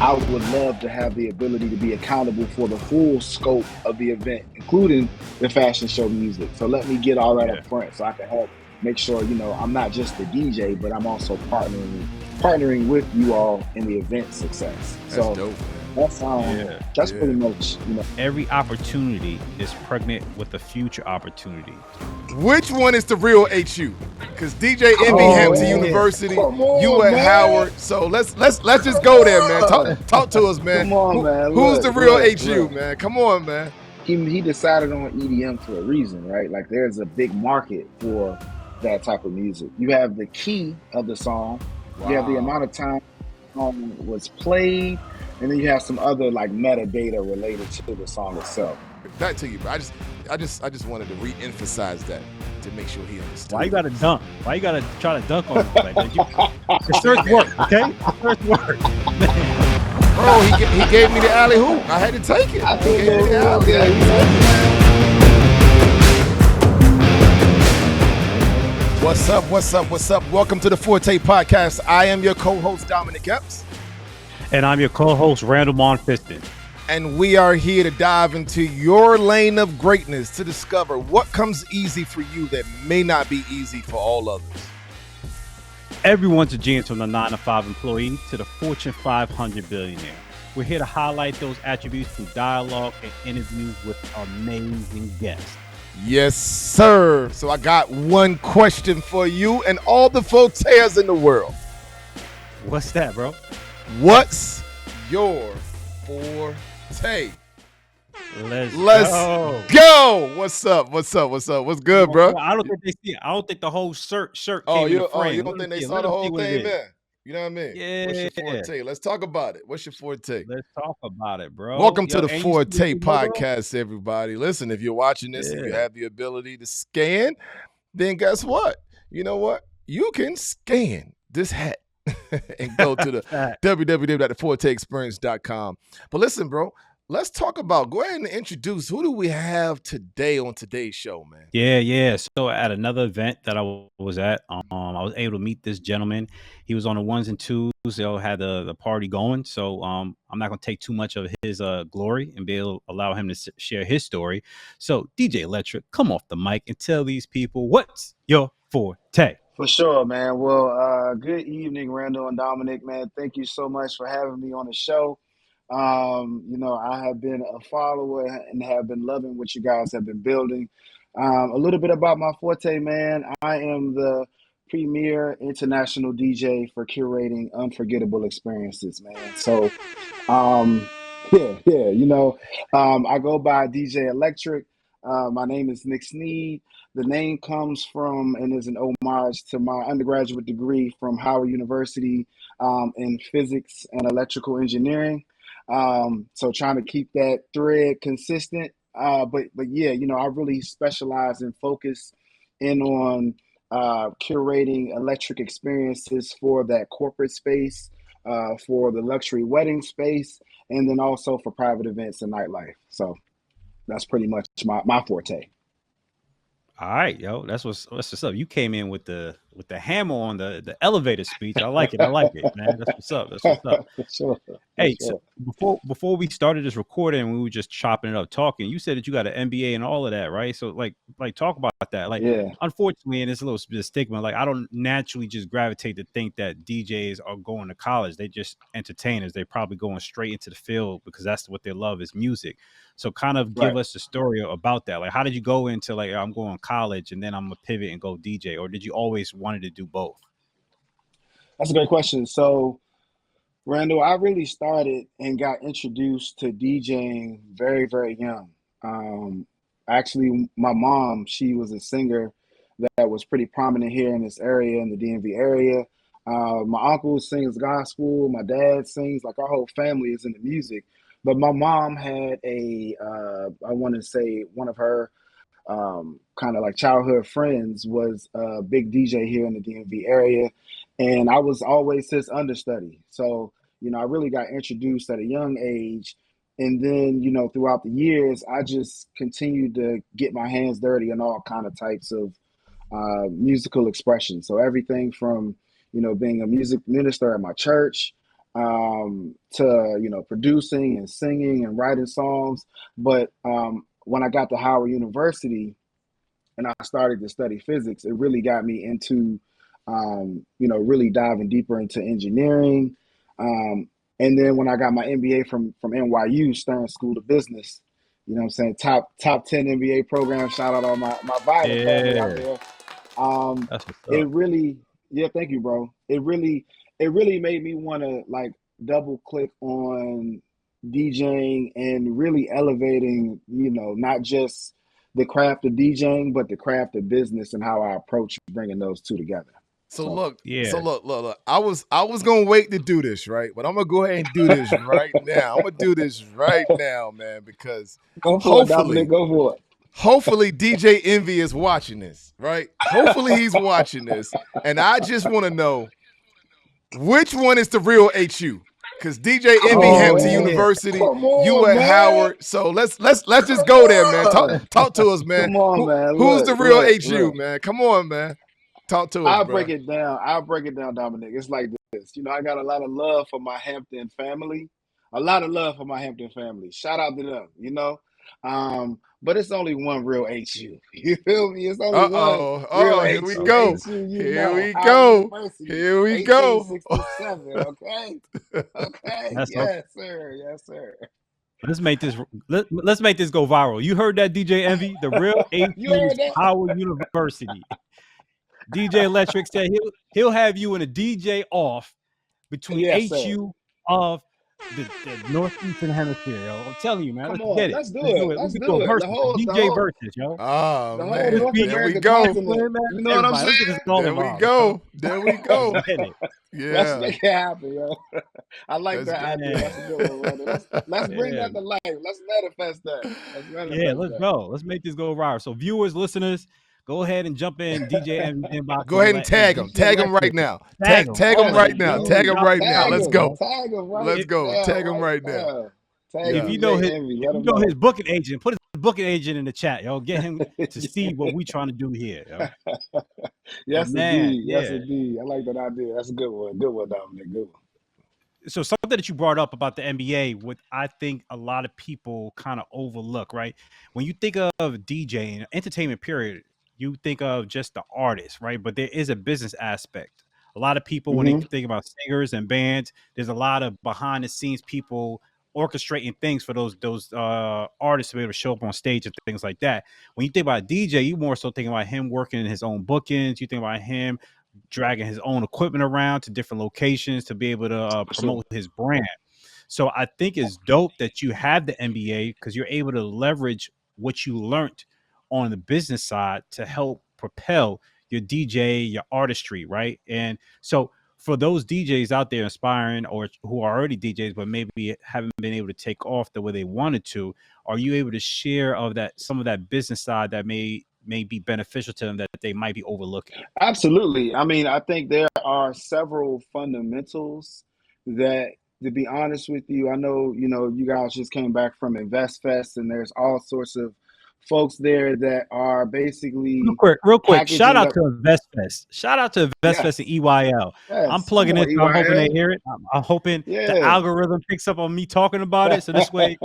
I would love to have the ability to be accountable for the full scope of the event, including the fashion show music. So let me get all that up front so I can help make sure, I'm not just the DJ, but I'm also partnering with you all in the event success. That's dope. That's pretty much, Every opportunity is pregnant with a future opportunity. Which one is the real HU? Because DJ Envy Hampton University, you at Howard. So let's just go there, man. Talk to us, man. Come on, man. Who's the real HU, man? Come on, man. He decided on EDM for a reason, right? Like there's a big market for that type of music. You have the key of the song, you have the amount of time the song was played, and then you have some other like metadata related to the song itself. Back to you, bro. I just wanted to re-emphasize that to make sure he understood. Why you gotta dunk? Why you gotta try to dunk on him? The search work, okay? The search work. Bro, he gave me the alley hoop. I had to take it. He gave me the alley. What's up? Welcome to the Forte podcast. I am your co-host, Dominic Epps. And I'm your co-host, Randall Monfiston. And we are here to dive into your lane of greatness to discover what comes easy for you that may not be easy for all others. Everyone's a genius, from the 9-to-5 employee to the Fortune 500 billionaire. We're here to highlight those attributes through dialogue and interviews with amazing guests. Yes, sir. So I got one question for you and all the Forteers in the world. What's that, bro? What's your forte? Let's go. What's up? What's good, bro? I don't think they see it. I don't think the whole shirt came in the frame. You don't think they saw the whole thing, man? You know what I mean? Yeah. What's your forte? Let's talk about it. What's your forte? Let's talk about it, bro. Welcome to the Forte podcast, everybody. Listen, if you're watching this and you have the ability to scan, then guess what? You know what? You can scan this hat and go to the www.theforteexperience.com. But listen, bro, let's talk about, go ahead and introduce, who do we have today on today's show, man? Yeah. So at another event that I was at, I was able to meet this gentleman. He was on the ones and twos. They all had the party going. So I'm not going to take too much of his glory and be able to allow him to share his story. So DJ Elektrk, come off the mic and tell these people, what's your forte? For sure, man. Well, good evening, Randall and Dominic, man. Thank you so much for having me on the show. I have been a follower and have been loving what you guys have been building. A little bit about my forte, man. I am the premier international DJ for curating unforgettable experiences, man. So, I go by DJ Elektrk. My name is Nick Sneed. The name comes from and is an homage to my undergraduate degree from Howard University in physics and electrical engineering. So trying to keep that thread consistent. But yeah, I really specialize and focus in on curating electric experiences for that corporate space, for the luxury wedding space, and then also for private events and nightlife. So that's pretty much my forte. All right, yo, that's what's up. You came in with the hammer on the elevator speech. I like it, man. That's what's up. Sure. Hey, so before we started this recording, we were just chopping it up, talking. You said that you got an MBA and all of that, right? So like talk about that. Like, unfortunately, and it's a little bit of stigma. Like, I don't naturally just gravitate to think that DJs are going to college. They just entertainers. They're probably going straight into the field because that's what they love is music. So kind of give us the story about that. Like, how did you go into like, I'm going to college and then I'm gonna pivot and go DJ, or did you always wanted to do both? That's a great question. So, Randall, I really started and got introduced to DJing very, very young. Actually, my mom, she was a singer that was pretty prominent here in this area, in the DMV area. My uncle sings gospel. My dad sings. Like, our whole family is into music. But my mom had I want to say one of her kind of like childhood friends was a big DJ here in the DMV area. And I was always his understudy. So, I really got introduced at a young age. And then, throughout the years, I just continued to get my hands dirty in all kind of types of musical expression. So everything from, being a music minister at my church, to producing and singing and writing songs. But when I got to Howard University and I started to study physics, it really got me into really diving deeper into engineering. And then when I got my MBA from NYU Stern School of Business, you know what I'm saying, top 10 MBA program. Shout out all my Violet family out there. That's what's It up. really, yeah, thank you, bro. It really made me want to like double click on DJing and really elevating, not just the craft of DJing, but the craft of business and how I approach bringing those two together. So look, Yeah. so look. I was gonna wait to do this, right? But I'm gonna go ahead and do this right now. I'm gonna do this right now, man, because Go for it, Dominic. Go for it. Hopefully DJ Envy is watching this, right? Hopefully he's watching this. And I just want to know which one is the real HU. Because DJ Envy, Hampton University, you at Howard. So let's just go there, man. Talk to us, man. Come on, man. Who's the real HU, man? Come on, man. Talk to us, I'll bro. break it down, Dominic. It's like this. I got a lot of love for my Hampton family. Shout out to them, but it's only one real HU. You feel me? It's only one real HU. Here we go. Here we go. 1867, okay? Okay. Yes, sir. Let's make this go viral. You heard that, DJ Envy? The real HU Howard University. DJ Elektrk said he'll have you in a DJ off between HU of the Northeastern Hemisphere. Yo. I'm telling you, man. Let's do it. Let's do it. DJ versus, yo. Oh, man. There we go. You know what I'm saying? There we go. Yeah. Let's make it happen, yo. I like that idea. That's a good one, brother. Let's bring that to life. Let's manifest that. Let's go. Let's make this go viral. So viewers, listeners, go ahead and jump in DJ inbox. Go ahead and tag him. Tag him right now. Tag him right now. Tag him right now. Let's go. Let's go. Tag him right now. If you know his booking agent, put his booking agent in the chat, yo. Get him to see what we trying to do here. Yo. Yes, indeed. I like that idea. That's a good one. Good one, Dominic. Good one. So something that you brought up about the NBA, what I think a lot of people kind of overlook, right? When you think of DJing, entertainment period, you think of just the artist, right? But there is a business aspect. A lot of people, when they think about singers and bands, there's a lot of behind the scenes people orchestrating things for those artists to be able to show up on stage and things like that. When you think about DJ, you more so thinking about him working in his own bookings. You think about him dragging his own equipment around to different locations to be able to promote his brand. So I think it's dope that you have the NBA because you're able to leverage what you learned on the business side to help propel your DJ, your artistry, right? And so for those DJs out there inspiring or who are already DJs, but maybe haven't been able to take off the way they wanted to, are you able to share of that, some of that business side that may be beneficial to them that they might be overlooking? Absolutely. I mean, I think there are several fundamentals that, to be honest with you, I know, you guys just came back from Invest Fest and there's all sorts of folks there that are basically real quick. Shout out to InvestFest. Shout out to InvestFest and EYL. Yes. I'm plugging it. I'm hoping they hear it. I'm hoping the algorithm picks up on me talking about it. So this way,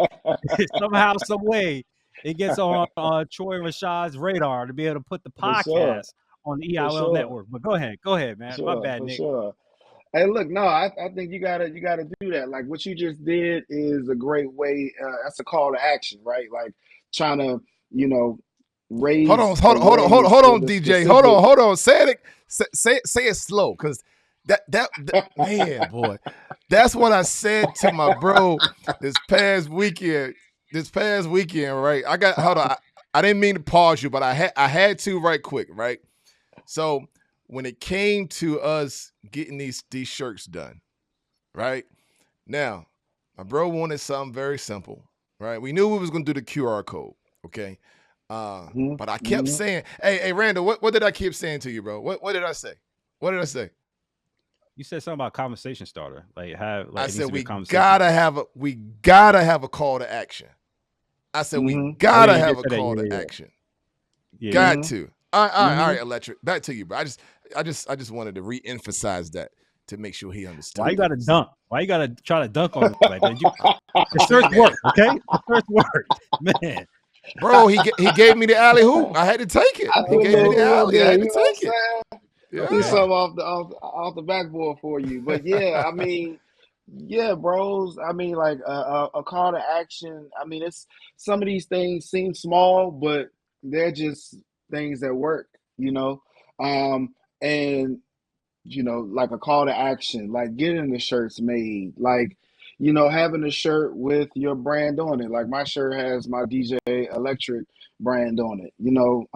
somehow, some way, it gets on Troy Rashad's radar to be able to put the podcast on the EYL network. But go ahead, man. My bad, Nick. Sure. Hey, look, no, I think you gotta do that. Like what you just did is a great way. That's a call to action, right? Like trying to raise. Hold on, DJ. Hold on. Say it slow, because that man, boy, that's what I said to my bro this past weekend, right? Hold on. I didn't mean to pause you, but I had to right quick, right? So when it came to us getting these shirts done, right? Now, my bro wanted something very simple, right? We knew we was gonna do the QR code. Okay. But I kept saying, hey, Randall, what did I keep saying to you, bro? What did I say? What did I say? You said something about conversation starter. I said we gotta have a call to action. I said we gotta have a call to action. Yeah. Got to. All right, Elektrk. Back to you, bro. I just wanted to re-emphasize that to make sure he understood. Why you gotta dunk? Why you gotta try to dunk on me like that? The shirt's worked, okay? The shirt's worked, man. Bro, he gave me the alley hoop. I had to take it. He gave me the alley. I had to take it. Yeah. Do something off the backboard for you. But yeah, I mean, yeah, bros. I mean, like a call to action. I mean, it's some of these things seem small, but they're just things that work, you know. And you know, like a call to action, like getting the shirts made, like, you know, having a shirt with your brand on it. Like my shirt has my DJ Elektrk brand on it, you know.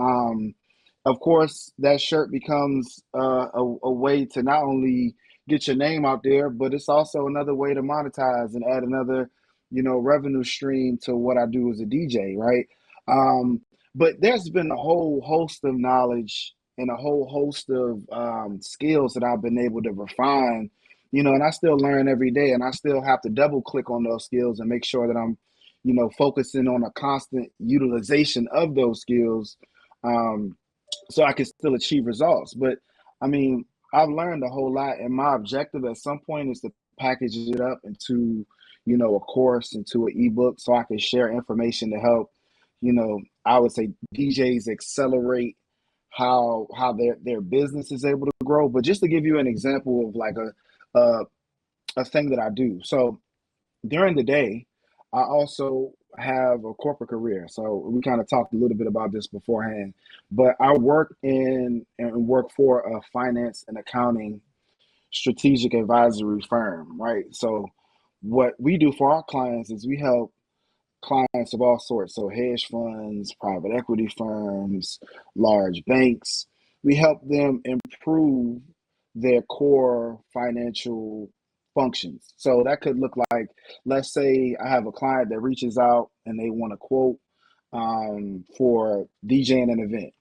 Of course, that shirt becomes a way to not only get your name out there, but it's also another way to monetize and add another, you know, revenue stream to what I do as a DJ, right? But there's been a whole host of knowledge and a whole host of skills that I've been able to refine, you know, and I still learn every day, and I still have to double click on those skills and make sure that I'm, you know, focusing on a constant utilization of those skills, so I can still achieve results. But I mean, I've learned a whole lot, and my objective at some point is to package it up into, you know, a course, into an ebook, so I can share information to help, you know, I would say DJs accelerate how their business is able to grow. But just to give you an example of like a thing that I do. So during the day, I also have a corporate career. So we kind of talked a little bit about this beforehand, but I work for a finance and accounting strategic advisory firm, right? So what we do for our clients is we help clients of all sorts. So hedge funds, private equity firms, large banks. We help them improve their core financial functions. So that could look like, let's say I have a client that reaches out and they want a quote for DJing an event.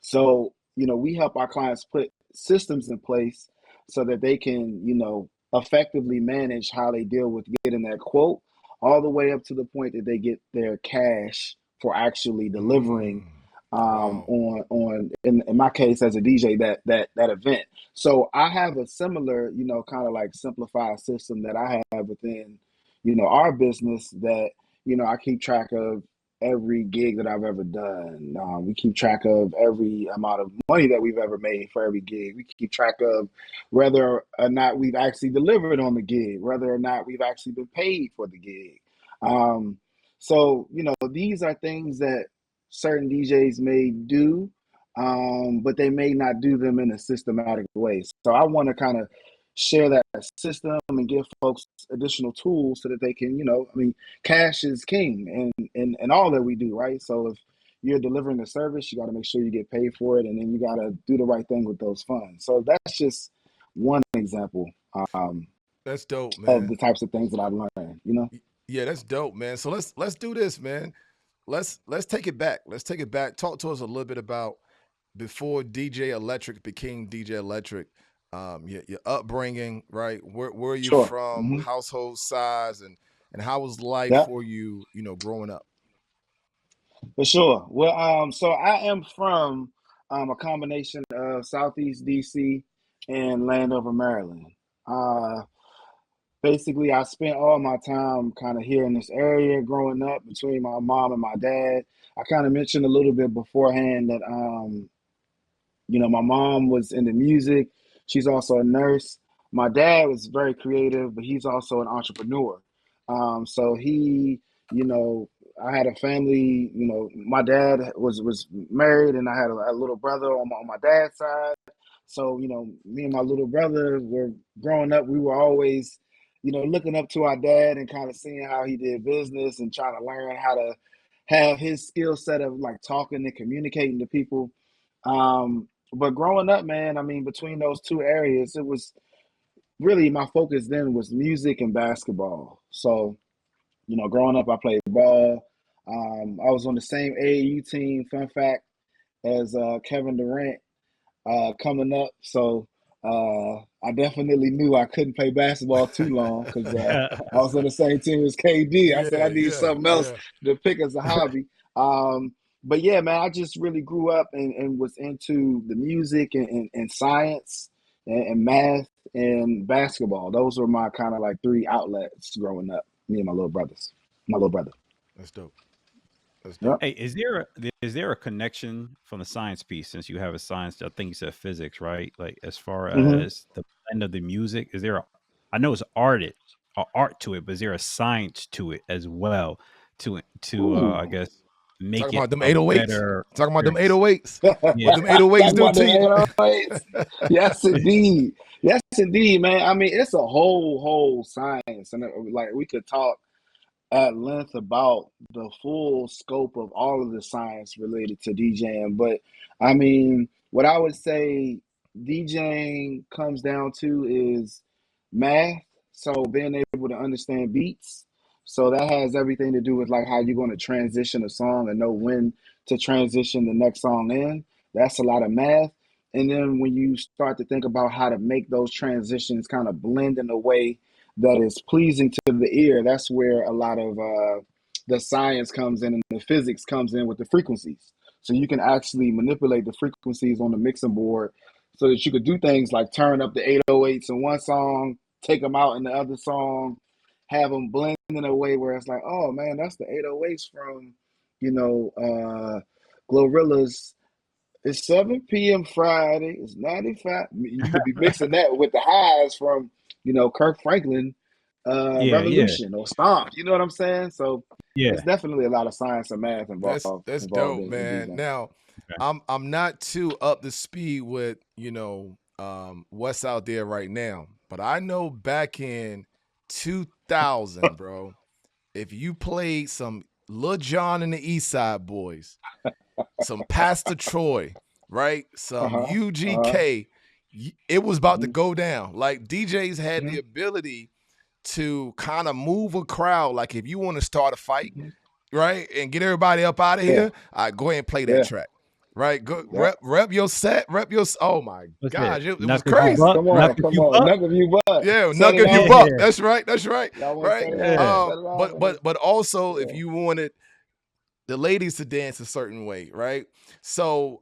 So, you know, we help our clients put systems in place so that they can, you know, effectively manage how they deal with getting that quote all the way up to the point that they get their cash for actually delivering on in my case as a DJ that event. So I have a similar, you know, kind of like simplified system that I have within, you know, our business that, you know, I keep track of every gig that I've ever done. We keep track of every amount of money that we've ever made for every gig. We keep track of whether or not we've actually delivered on the gig, whether or not we've actually been paid for the gig. So, you know, these are things that certain DJs may do, but they may not do them in a systematic way. So I want to kind of share that system and give folks additional tools so that they can, you know, I mean, cash is king and all that we do, right? So if you're delivering a service, you got to make sure you get paid for it, and then you got to do the right thing with those funds. So that's just one example. That's dope, man. Of the types of things that I've learned, you know? Yeah, that's dope, man. So let's do this, man. Let's take it back. Let's take it back. Talk to us a little bit about before DJ Elektrk became DJ Elektrk. Your upbringing, right? Where are you from? Mm-hmm. Household size, and how was life for you, you know, growing up? For sure. Well, so I am from a combination of Southeast DC and Landover, Maryland. Basically, I spent all my time kind of here in this area growing up between my mom and my dad. I kind of mentioned a little bit beforehand that, you know, my mom was into music. She's also a nurse. My dad was very creative, but he's also an entrepreneur. So he, you know, I had a family. You know, my dad was married, and I had a little brother on my dad's side. So, you know, me and my little brother were growing up. We were always, you know, looking up to our dad and kind of seeing how he did business and trying to learn how to have his skill set of like talking and communicating to people. But growing up, man, I mean, between those two areas, it was really my focus then was music and basketball. So, you know, growing up, I played ball. I was on the same AAU team, fun fact, as Kevin Durant coming up. So I definitely knew I couldn't play basketball too long because I was on the same team as KD. I said I need something else to pick as a hobby. But yeah, man, I just really grew up and was into the music and science. and math and basketball. Those were my kind of like three outlets growing up. Me and my little brother. That's dope. That's Yep. dope. Hey, is there a connection from the science piece, since you have a science? I think you said physics, right? Like as far Mm-hmm. as the blend of the music, is there I know it's art to it, but is there a science to it as well to I Ooh. guess Talking make it about them a 808s. better Talking about them experience? 808s. What Yeah. them 808s Talking do about to them you? 808s. Yes, indeed. Yes, indeed, man. I mean, it's a whole science, and like we could talk at length about the full scope of all of the science related to DJing. But I mean, what I would say DJing comes down to is math. So being able to understand beats. So that has everything to do with like how you're going to transition a song and know when to transition the next song in. That's a lot of math. And then when you start to think about how to make those transitions kind of blend in a way that is pleasing to the ear, that's where a lot of the science comes in and the physics comes in with the frequencies. So you can actually manipulate the frequencies on the mixing board so that you could do things like turn up the 808s in one song, take them out in the other song, have them blend in a way where it's like, oh man, that's the 808s from, Glorilla's. It's 7 p.m. Friday. It's 95. You could be mixing that with the highs from, Kirk Franklin, Yeah, yeah, Revolution or Stomp. You know what I'm saying? So it's yeah. definitely a lot of science and math That's involved dope, in man. DJing. Now, Okay. I'm not too up to speed with, what's out there right now. But I know back in 2000, bro, if you played some Lil Jon and the East Side Boys, some Pastor Troy, right? Some Uh-huh. Uh-huh. UGK, it was about to Mm-hmm. go down. Like DJs had the ability to kind of move a crowd. Like if you want to start a fight, Mm-hmm. right, and get everybody up out of Yeah. here, all right, go ahead and play that Yeah. track. Right, go Yeah. rep your set, Oh my What's it? gosh, it was Knuck if you crazy. buck, Come knuck on. if Come you on. buck. None of you but Yeah, set knock it if you off. buck. Yeah, That's right. That's right. Y'all want to Right. set it off? yeah. Set it off. But also if Yeah. you wanted the ladies to dance a certain way, right? So,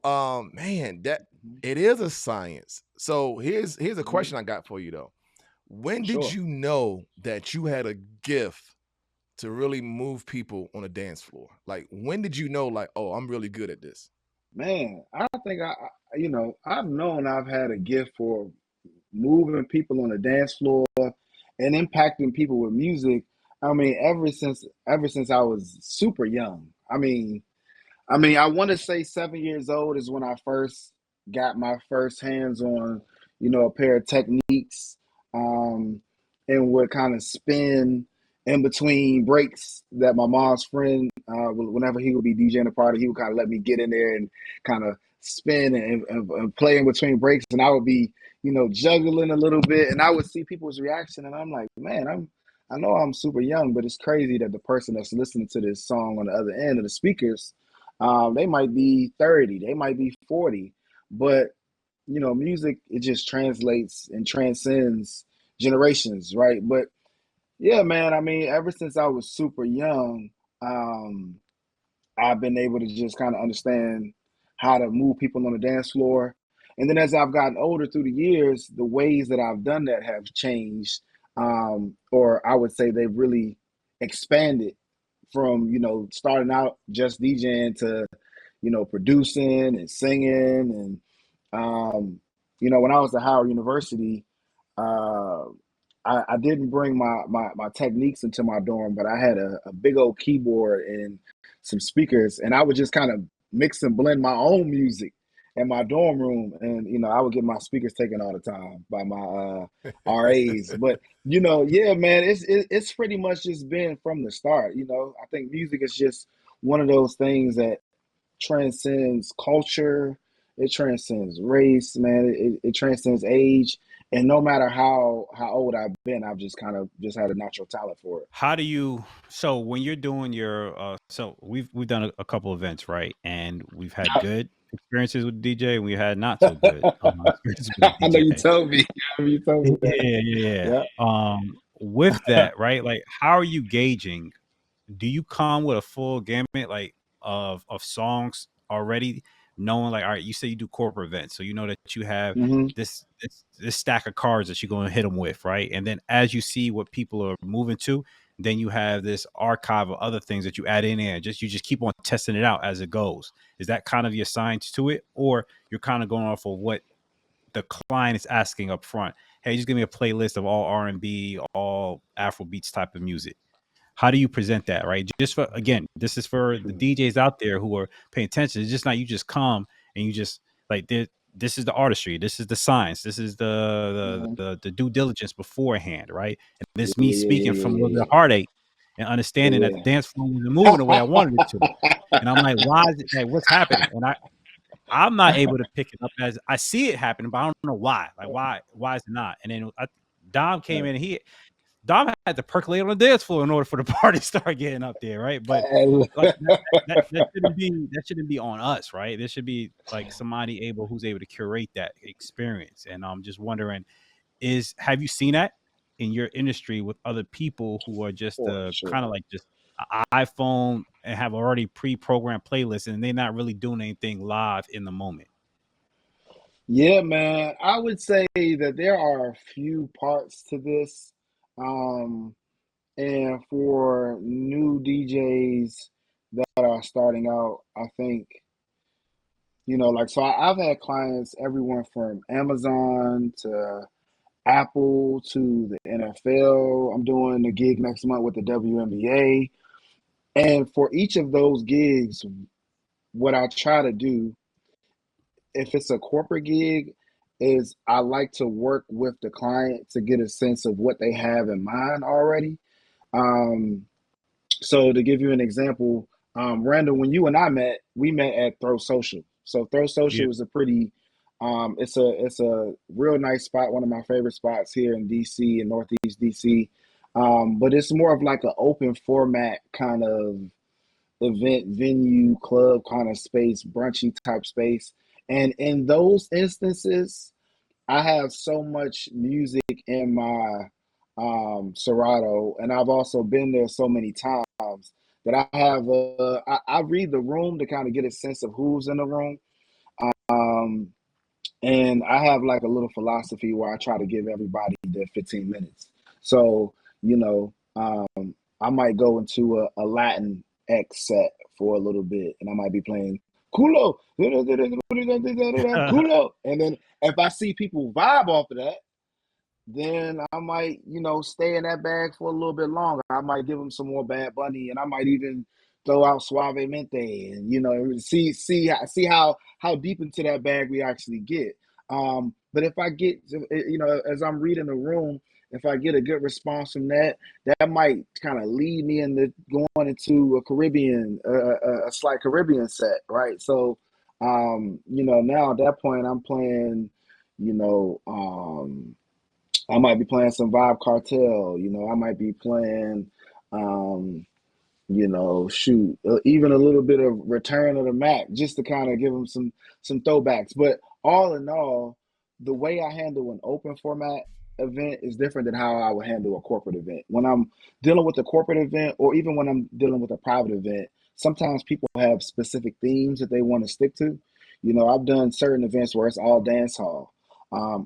man, that Mm-hmm. it is a science. So here's a Mm-hmm. question I got for you though. When did Sure. you know that you had a gift to really move people on a dance floor? Like when did you know, like, oh, I'm really good at this? Man, I think I've known I've had a gift for moving people on the dance floor and impacting people with music. I mean, ever since I was super young. I want to say 7 years old is when I first got my first hands on, a pair of techniques, um, and would kind of spin in between breaks that my mom's friend, whenever he would be DJing a party, he would kind of let me get in there and kind of spin and play in between breaks, and I would be, juggling a little bit, and I would see people's reaction, and I'm like, man, I know I'm super young, but it's crazy that the person that's listening to this song on the other end of the speakers, they might be 30, they might be 40, but music, it just translates and transcends generations, right? But yeah, man, I mean, ever since I was super young, um, I've been able to just kind of understand how to move people on the dance floor. And then as I've gotten older through the years, the ways that I've done that have changed. Or I would say they've really expanded from, starting out just DJing to, producing and singing. And, when I was at Howard University, uh, I didn't bring my techniques into my dorm, but I had a big old keyboard and some speakers, and I would just kind of mix and blend my own music in my dorm room. And I would get my speakers taken all the time by my RAs. But yeah, man, it's pretty much just been from the start. I think music is just one of those things that transcends culture, it transcends race, man. It transcends age, and no matter how old I've been, I've just kind of just had a natural talent for it. How do you so when you're doing your so we've done a couple events, right? And we've had good experiences with DJ and we had not so good experiences with I know you DJ. told me. You told me that. Yeah. Yeah. With that, right? Like how are you gauging? Do you come with a full gamut like of songs already knowing like, all right, you say you do corporate events, so you know that you have Mm-hmm. this stack of cards that you're going to hit them with, right? And then as you see what people are moving to, then you have this archive of other things that you add in there. You just keep on testing it out as it goes. Is that kind of your science to it, or you're kind of going off of what the client is asking up front? Hey, just give me a playlist of all R&B, all Afro beats type of music. How do you present that, right? Just for, again, this is for the DJs out there who are paying attention. It's just not you just come and you just like this is the artistry, this is the science, this is the due diligence beforehand, right? And this is me speaking from a little bit of heartache and understanding that the dance floor wasn't moving the way I wanted it to. And I'm like, why is it like what's happening? And I'm not able to pick it up as I see it happening, but I don't know why. Like why is it not? And then Dom came in and Dom had to percolate on the dance floor in order for the party to start getting up there, right? But like that shouldn't be on us, right? There should be like somebody who's able to curate that experience. And I'm just wondering, have you seen that in your industry with other people who are just kind of like just an iPhone and have already pre-programmed playlists and they're not really doing anything live in the moment? Yeah, man. I would say that there are a few parts to this. And for new DJs that are starting out, I think, like, so I've had clients everyone from Amazon to Apple to the NFL. I'm doing a gig next month with the WNBA. And for each of those gigs, what I try to do, if it's a corporate gig, is I like to work with the client to get a sense of what they have in mind already. Um, so to give you an example, Randall, when you and I met, we met at Throw Social. So Throw Social is a pretty, it's a real nice spot, one of my favorite spots here in DC, in Northeast DC. But it's more of like an open format kind of event venue, club kind of space, brunchy type space. And in those instances, I have so much music in my Serato, and I've also been there so many times that I read the room to kind of get a sense of who's in the room. Um, and I have like a little philosophy where I try to give everybody their 15 minutes. So, I might go into a Latin X set for a little bit, and I might be playing culo, culo. And then if I see people vibe off of that, then I might, stay in that bag for a little bit longer. I might give them some more Bad Bunny, and I might even throw out Suavemente, and see how deep into that bag we actually get. But if I get, as I'm reading the room, if I get a good response from that, that might kind of lead me into going into a Caribbean, a slight Caribbean set, right? So, now at that point, I'm playing, I might be playing some Vibe Cartel, I might be playing, even a little bit of Return of the Mac, just to kind of give them some throwbacks. But all in all, the way I handle an open format event is different than how I would handle a corporate event. When I'm dealing with a corporate event, or even when I'm dealing with a private event, sometimes people have specific themes that they want to stick to. I've done certain events where it's all dance hall.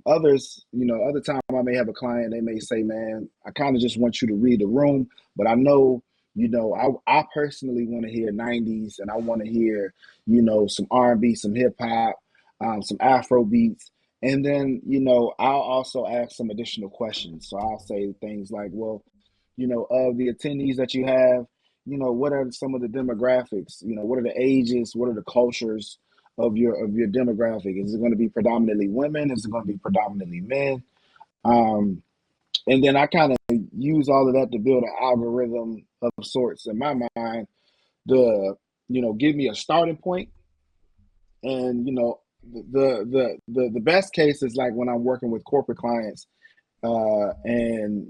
Others, other time I may have a client, they may say, man, I kind of just want you to read the room, but I know, I personally want to hear 90s, and I want to hear, some R&B, some hip hop, some Afro beats. And then, I'll also ask some additional questions. So I'll say things like, well, of the attendees that you have, what are some of the demographics? What are the ages? What are the cultures of your demographic? Is it going to be predominantly women? Is it going to be predominantly men? And then I kind of use all of that to build an algorithm of sorts in my mind to, give me a starting point. And, the best case is like when I'm working with corporate clients, and,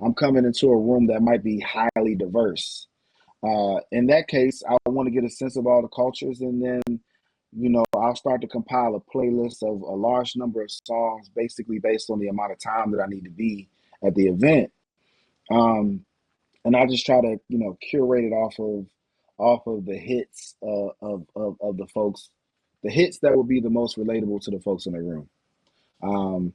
I'm coming into a room that might be highly diverse. In that case, I want to get a sense of all the cultures, and then, I'll start to compile a playlist of a large number of songs, basically based on the amount of time that I need to be at the event. And I just try to, curate it off of the hits of the folks the hits that will be the most relatable to the folks in the room. And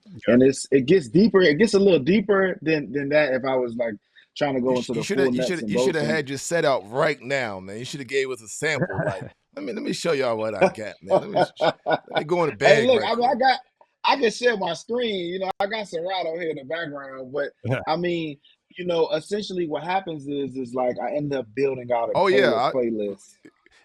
it gets deeper. It gets a little deeper than that. If I was like trying to go into the full nuts and bolts. You should have had your set out right now, man. You should have gave us a sample. Like, let me show y'all what I got, man. Let me go in the bag. Hey, look, I can share my screen. You know, I got Serato here in the background, but I mean, you know, essentially what happens is like I end up building out a playlist.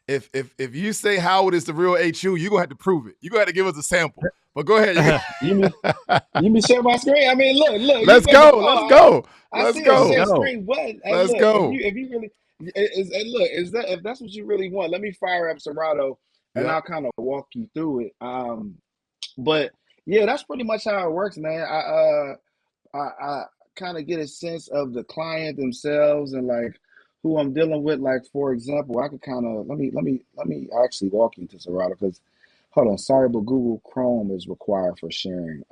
If you say Howard is the real HU, you're gonna have to prove it. You're gonna have to give us a sample. But go ahead. You mean share my screen? I mean, look. Let's go. I see a share screen button. Hey, let's go. If you really, if that's what you really want, let me fire up Serato and I'll kind of walk you through it. But yeah, that's pretty much how it works, man. I kind of get a sense of the client themselves and like who I'm dealing with. Like, for example, I could kind of let me actually walk you to Serato because hold on, sorry, but Google Chrome is required for sharing.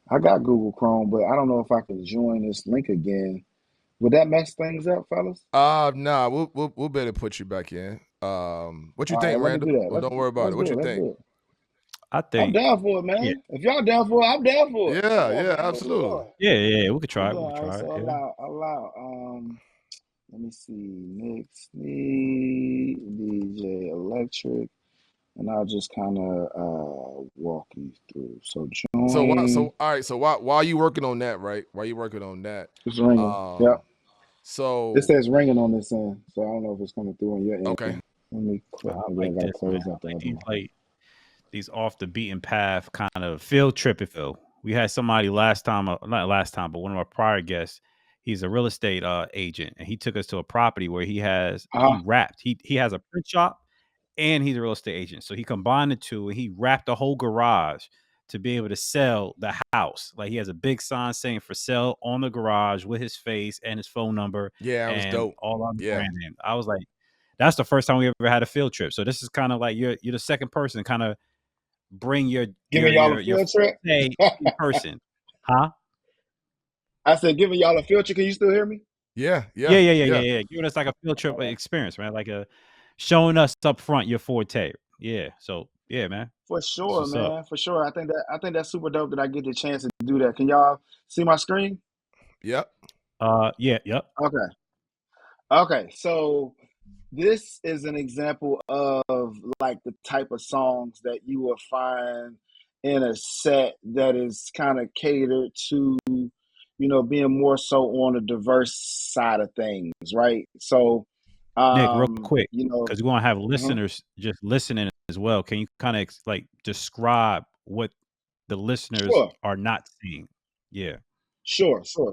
I got Google Chrome, but I don't know if I can join this link again. Would that mess things up, fellas? Nah, we'll better put you back in. What you think, Randall? Well, don't worry about it. What you think? I think I'm down for it, man. Yeah. If y'all down for it, I'm down for it. Yeah, absolutely. Yeah, we could try it. So allow. Let me see. Nick Sneed, DJ Elektrk, and I'll just kind of walk you through. So join. All right. So while you working on that, right? While you working on that, it's ringing. Yep. So it says ringing on this end, so I don't know if it's coming through on your end. Okay. Let me click. I gotta close out these off the beaten path kind of field trip. If we had somebody not last time, but one of our prior guests, he's a real estate agent, and he took us to a property where he wrapped. He has a print shop, and he's a real estate agent. So he combined the two, and he wrapped the whole garage to be able to sell the house. Like he has a big sign saying for sale on the garage with his face and his phone number. Yeah, it was dope. All on the brand name. I was like, that's the first time we ever had a field trip. So this is kind of like you're the second person to kind of bring your field trip in person, huh? I said, giving y'all a field trip. Can you still hear me? Yeah. Giving us like a field trip experience, man. Like showing us up front your forte. Yeah. So yeah, man. For sure, man. For sure. I think that's super dope that I get the chance to do that. Can y'all see my screen? Yep. Yeah. Yep. Okay. So this is an example of like the type of songs that you will find in a set that is kind of catered to, you know, being more so on the diverse side of things, right? So, Nick, real quick, you know, because we want to have listeners just listening as well. Can you kind of like describe what the listeners are not seeing? Yeah. Sure. So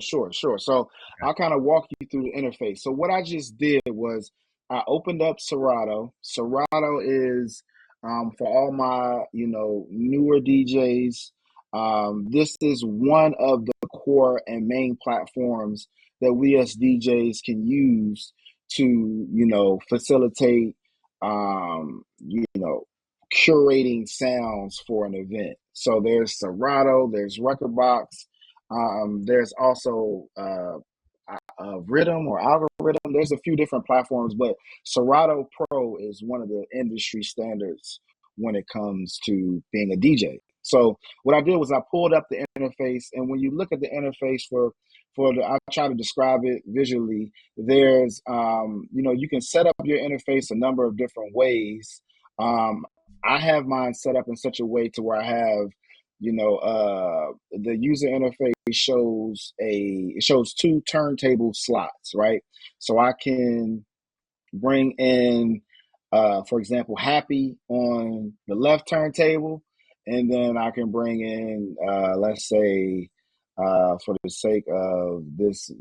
I'll kind of walk you through the interface. So what I just did was I opened up Serato. Serato is for all my, you know, newer DJs. This is one of the core and main platforms that we as DJs can use to, you know, facilitate, you know, curating sounds for an event. So there's Serato, there's Rekordbox. There's also Rhythm or Algorithm. There's a few different platforms, but Serato Pro is one of the industry standards when it comes to being a DJ. So what I did was I pulled up the interface, and when you look at the interface I try to describe it visually. There's, you know, you can set up your interface a number of different ways. I have mine set up in such a way to where I have, you know, the user interface shows two turntable slots, right? So I can bring in, for example, Happy on the left turntable, and then I can bring in, let's say, for the sake of this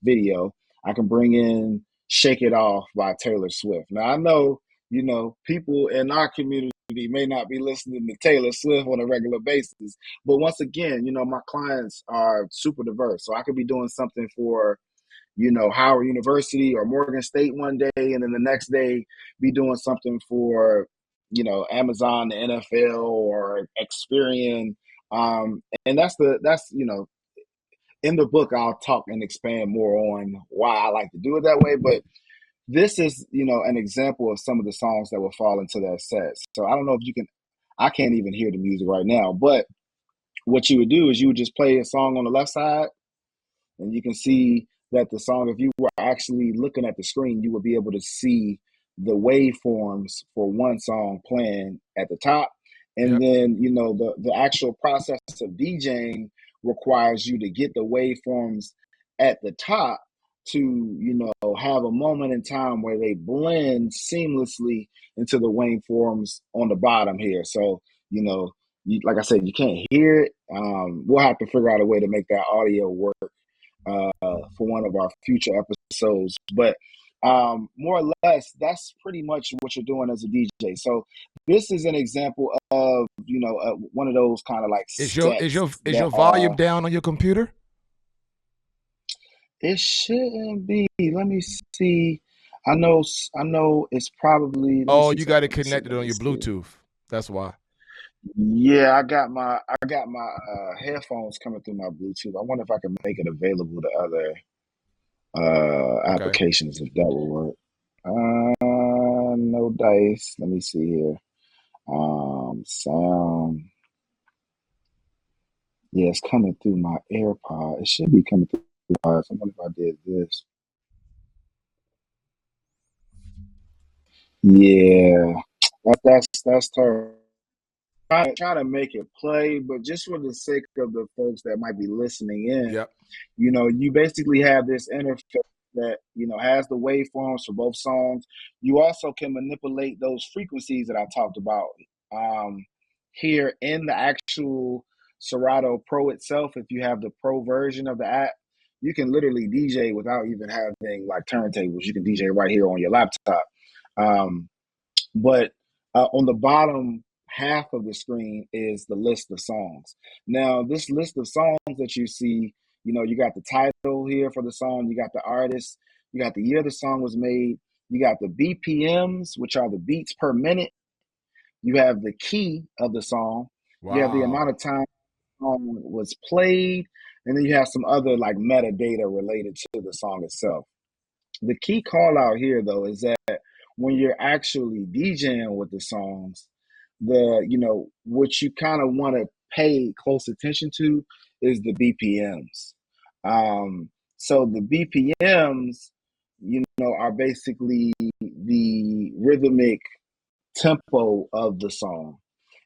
video, I can bring in "Shake It Off" by Taylor Swift. Now I know, you know, people in our community may not be listening to Taylor Swift on a regular basis. But once again, you know, my clients are super diverse. So I could be doing something for, you know, Howard University or Morgan State one day, and then the next day be doing something for, you know, Amazon, the NFL, or Experian. And that's, you know, in the book, I'll talk and expand more on why I like to do it that way. But this is, an example of some of the songs that will fall into that set. So I don't know if you can, I can't even hear the music right now, but what you would do is you would just play a song on the left side, and you can see that the song, if you were actually looking at the screen, you would be able to see the waveforms for one song playing at the top. And then, the actual process of DJing requires you to get the waveforms at the top to, have a moment in time where they blend seamlessly into the waveforms on the bottom here. So, like I said, you can't hear it. We'll have to figure out a way to make that audio work for one of our future episodes. But more or less, that's pretty much what you're doing as a DJ. So this is an example of, one of those kind of like is your volume down on your computer? It shouldn't be. Let me see. I know it's probably. Oh, you got it connected on your Bluetooth. That's why. Yeah, I got my headphones coming through my Bluetooth. I wonder if I can make it available to other applications, if that will work. No dice. Let me see here. Sound. Yeah, it's coming through my AirPod. It should be coming through my AirPods. I wonder if I did this. Yeah, that's terrible. Try to make it play, but just for the sake of the folks that might be listening in, you basically have this interface that, has the waveforms for both songs. You also can manipulate those frequencies that I talked about here in the actual Serato Pro itself. If you have the Pro version of the app, you can literally DJ without even having like turntables. You can DJ right here on your laptop. But on the bottom half of the screen is the list of songs. Now, this list of songs that you see, you got the title here for the song, you got the artist, you got the year the song was made, you got the BPMs, which are the beats per minute, you have the key of the song, you have the amount of time the song was played, and then you have some other like metadata related to the song itself. The key call out here, though, is that when you're actually DJing with the songs, what you kind of want to pay close attention to is the BPMs. So the BPMs, are basically the rhythmic tempo of the song.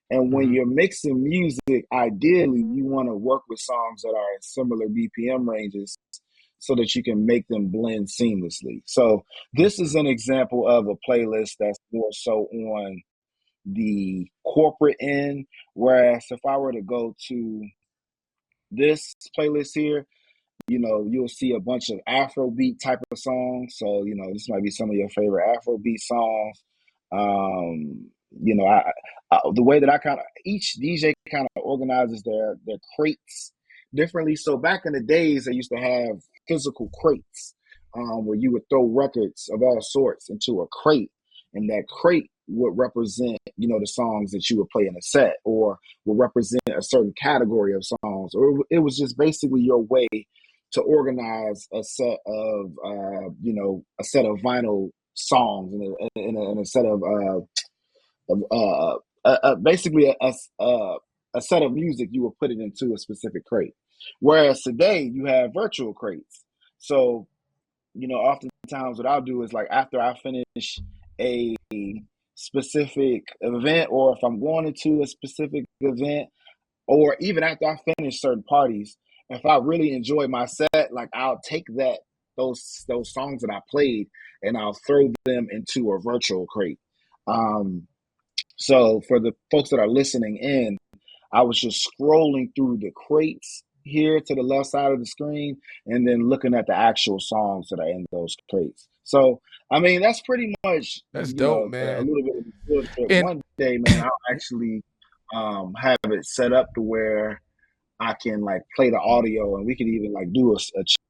And when you're mixing music, ideally, you want to work with songs that are in similar BPM ranges so that you can make them blend seamlessly. So this is an example of a playlist that's more so on the corporate end, whereas if I were to go to this playlist here, you'll see a bunch of Afrobeat type of songs. So, this might be some of your favorite Afrobeat songs. The way that each DJ kind of organizes their crates differently. So back in the days, they used to have physical crates where you would throw records of all sorts into a crate, and that crate would represent, the songs that you would play in a set, or would represent a certain category of songs, or it was just basically your way to organize a set of, vinyl songs and a set of basically a set of music. You will put it into a specific crate. Whereas today you have virtual crates. So, oftentimes what I'll do is like after I finish a specific event, or if I'm going into a specific event, or even after I finish certain parties, if I really enjoy my set, like I'll take those songs that I played and I'll throw them into a virtual crate. So for the folks that are listening in, I was just scrolling through the crates here to the left side of the screen, and then looking at the actual songs that are in those crates. So, I mean, that's pretty much dope, man. A little bit of a field trip. One day, man, I'll actually have it set up to where I can like play the audio, and we can even like do a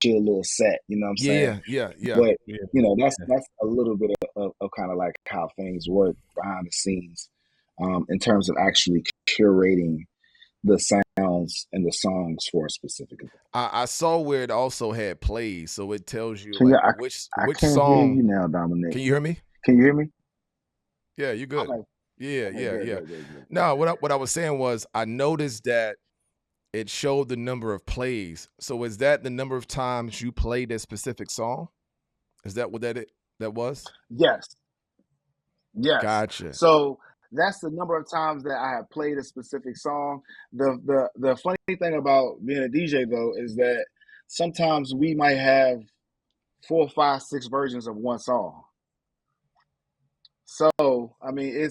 chill little set. You know what I'm saying? Yeah. But that's a little bit of kind of like how things work behind the scenes in terms of actually curating the sounds and the songs for a specific event. I saw where it also had plays, so it tells you Can you, like I which can't hear song. you now, Dominic. Can you hear me? Can you hear me? Yeah, you good. Okay. Yeah, Okay, good. No, what I was saying was I noticed that it showed the number of plays. So is that the number of times you played that specific song? Is that what that was? Yes. Gotcha. So that's the number of times that I have played a specific song. The funny thing about being a DJ though is that sometimes we might have 4, 5, 6 versions of one song. So I mean,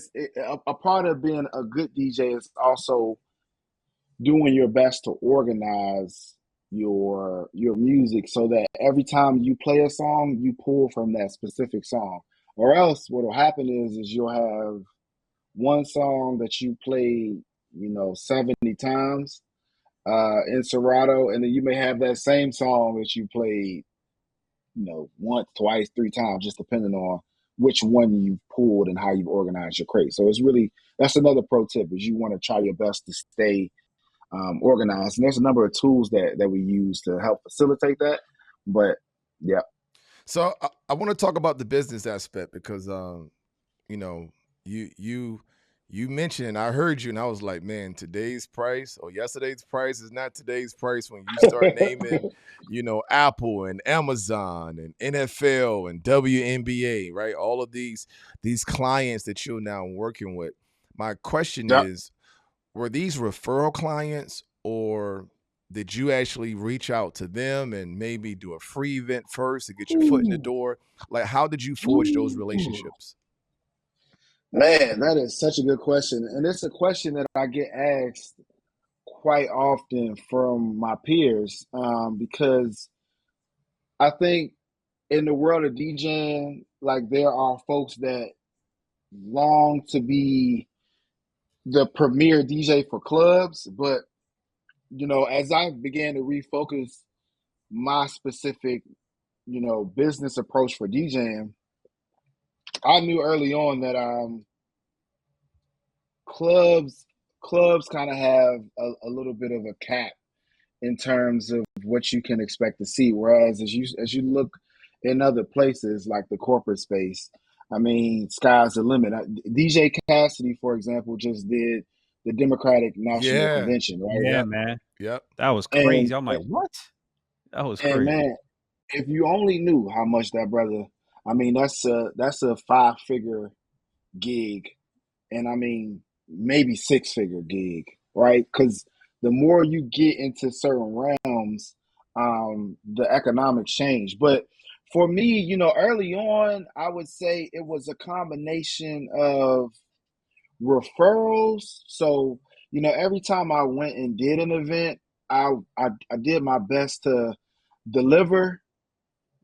a part of being a good DJ is also doing your best to organize your music so that every time you play a song, you pull from that specific song. Or else what will happen is you'll have one song that you played, 70 times in Serato, and then you may have that same song that you played, once, twice, 3 times, just depending on which one you pulled and how you organize your crate. So that's another pro tip is you want to try your best to stay organized. And there's a number of tools that we use to help facilitate that. But yeah. So I want to talk about the business aspect because you mentioned, I heard you and I was like, man, today's price or yesterday's price is not today's price when you start naming, Apple and Amazon and NFL and WNBA, right? All of these clients that you're now working with. My question is, were these referral clients or did you actually reach out to them and maybe do a free event first to get your foot in the door? Like, how did you forge those relationships? Man, that is such a good question. And it's a question that I get asked quite often from my peers because I think in the world of DJing, like there are folks that long to be the premier DJ for clubs. But, as I began to refocus my specific, business approach for DJing, I knew early on that clubs kind of have a little bit of a cap in terms of what you can expect to see. Whereas as you look in other places like the corporate space, I mean, sky's the limit. DJ Cassidy, for example, just did the Democratic National Convention, right? Yeah, man. Yep. That was crazy. I'm like, what? That was crazy. And man, if you only knew how much that brother, I mean, that's a 5-figure gig, and I mean maybe 6-figure gig, right? Because the more you get into certain realms, the economics change. But for me, early on, I would say it was a combination of referrals. So, every time I went and did an event, I did my best to deliver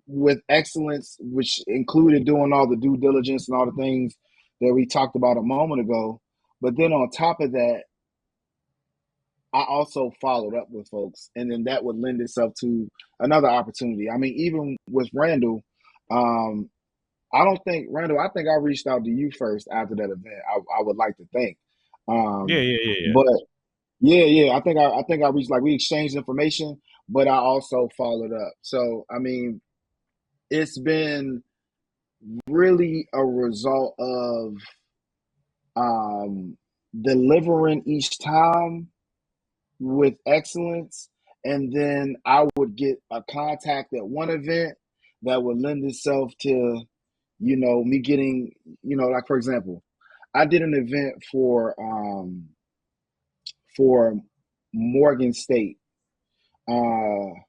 with excellence, which included doing all the due diligence and all the things that we talked about a moment ago. But then on top of that, I also followed up with folks, and then that would lend itself to another opportunity. I mean, even with Randall, I don't think Randall. I think I reached out to you first after that event. I would like to think. Yeah. But yeah. I think I reached, like, we exchanged information, but I also followed up. So I mean, it's been really a result of delivering each time with excellence, and then I would get a contact at one event that would lend itself to me getting, like, for example, I did an event for Morgan State, and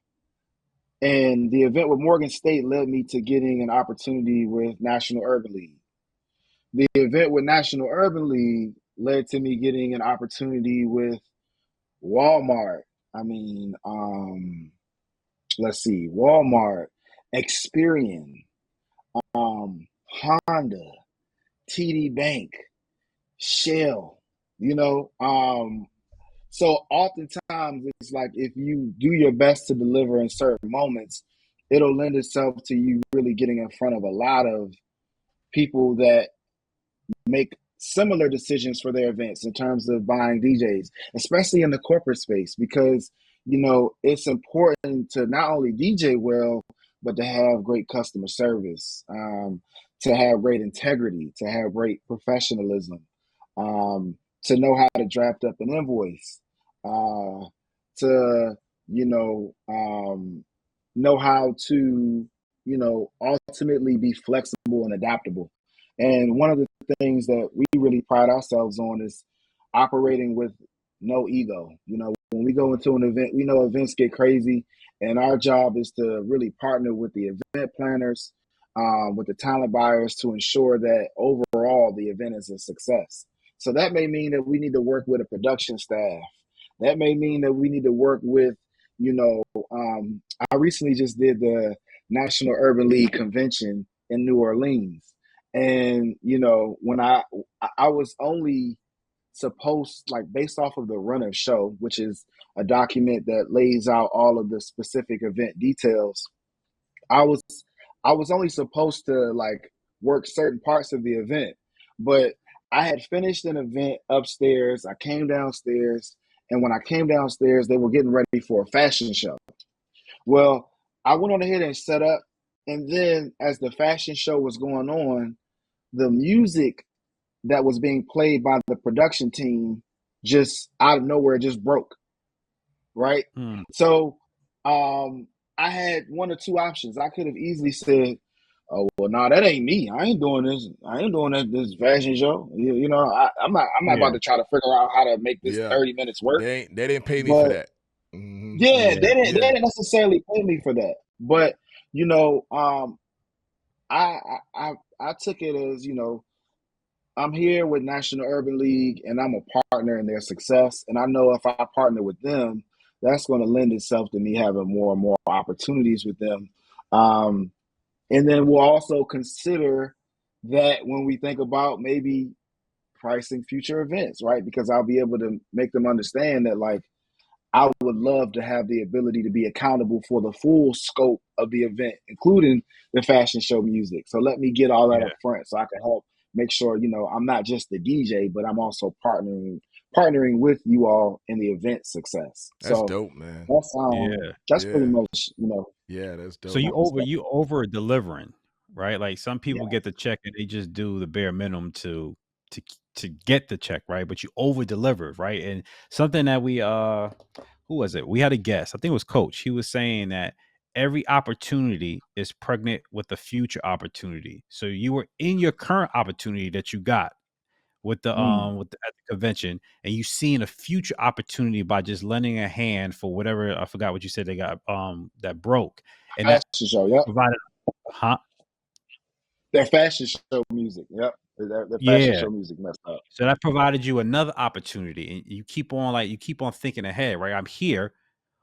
the event with Morgan State led me to getting an opportunity with National Urban League. The event with National Urban League led to me getting an opportunity with Walmart. I mean, let's see, Walmart, Experian, Honda, TD Bank, Shell, so oftentimes it's like if you do your best to deliver in certain moments, it'll lend itself to you really getting in front of a lot of people that make similar decisions for their events in terms of buying DJs, especially in the corporate space, because it's important to not only DJ well, but to have great customer service, to have great integrity, to have great professionalism, to know how to draft up an invoice, to know how to ultimately be flexible and adaptable. And one of the things that we really pride ourselves on is operating with no ego. When we go into an event, we know events get crazy, and our job is to really partner with the event planners, with the talent buyers, to ensure that overall the event is a success. So that may mean that we need to work with a production staff. That may mean that we need to work with, I recently just did the National Urban League convention in New Orleans. And, when I was only supposed, like, based off of the runner show, which is a document that lays out all of the specific event details, I was only supposed to like work certain parts of the event, but I had finished an event upstairs. I came downstairs, and when I came downstairs, they were getting ready for a fashion show. Well, I went on ahead and set up, and then as the fashion show was going on, the music that was being played by the production team just out of nowhere just broke. Right. So I had one or two options. I could have easily said, "Oh well, no, that ain't me. I ain't doing this. I ain't doing this fashion show. I'm not about to try to figure out how to make this 30 minutes work." They didn't pay me for that. Mm-hmm. They didn't necessarily pay me for that. But I took it as, I'm here with National Urban League, and I'm a partner in their success. And I know if I partner with them, that's going to lend itself to me having more and more opportunities with them. And then we'll also consider that when we think about maybe pricing future events, right? Because I'll be able to make them understand that, like, I would love to have the ability to be accountable for the full scope of the event, including the fashion show music. So let me get all that up front so I can help make sure, I'm not just the DJ, but I'm also partnering with you all in the event success. That's dope, man. That's pretty much, Yeah, that's dope. So you over delivering, right? Like some people get the check and they just do the bare minimum to get the check, right? But you over deliver, right? And something that we who was it? We had a guest. I think it was Coach. He was saying that every opportunity is pregnant with the future opportunity. So you were in your current opportunity that you got with the at the convention, and you seeing a future opportunity by just lending a hand for whatever, I forgot what you said they got that broke. And fashion show, provided their fashion show music. Yep. The fashion show music messed up. So that provided you another opportunity, and you keep on thinking ahead, right? I'm here.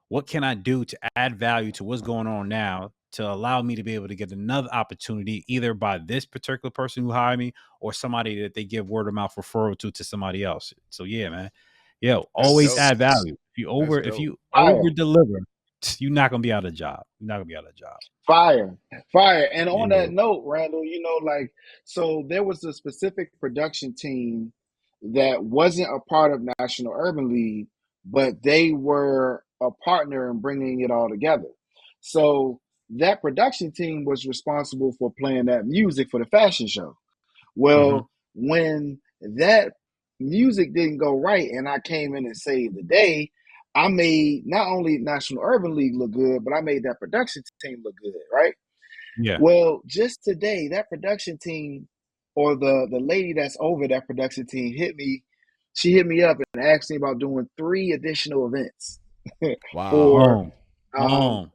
What can I do to add value to what's going on now to allow me to be able to get another opportunity, either by this particular person who hired me or somebody that they give word of mouth referral to somebody else. So yeah, man. Always add value. If you over deliver, you're not gonna be out of a job. Fire. And on that note, Randall, so there was a specific production team that wasn't a part of National Urban League, but they were a partner in bringing it all together. So that production team was responsible for playing that music for the fashion show. Well, when that music didn't go right and I came in and saved the day, I made not only National Urban League look good, but I made that production team look good, right? Yeah. Well, just today, that production team, or the lady that's over that production team, hit me. She hit me up and asked me about doing 3 additional events. Wow. for